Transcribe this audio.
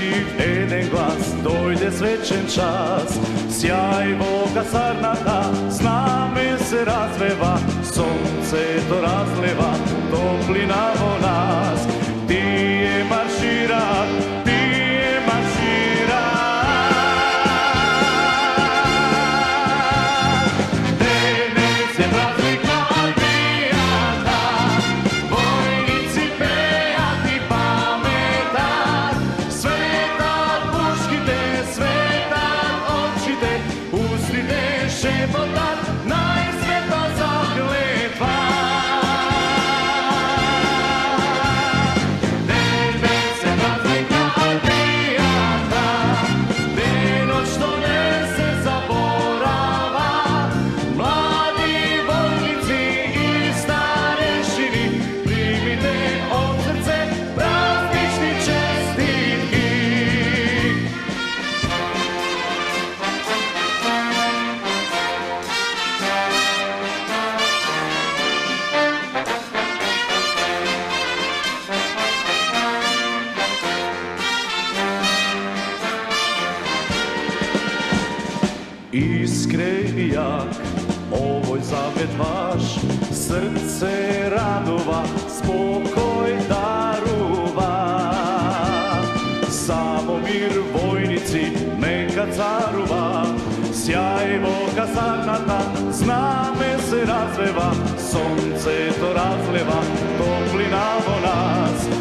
poziv, jedan glas, dojde svečan čas. Sjaj Boga sarnata, zname se razveva, sonce to razleva, toplina vo nas. Ti je marširat, ti je marširat. Danes je praznika Albijata, vojnici pejati pametat. Svetat puškite, svetat očite, pustite šepotat, najsveta zakletva. Iskre i jak, ovoj zavet vaš, srce radova, spokoj daruva. Samo mir vojnici neka caruva, sjaj Boga sarnata, zname se razveva, sonce to razleva, toplina vo nas.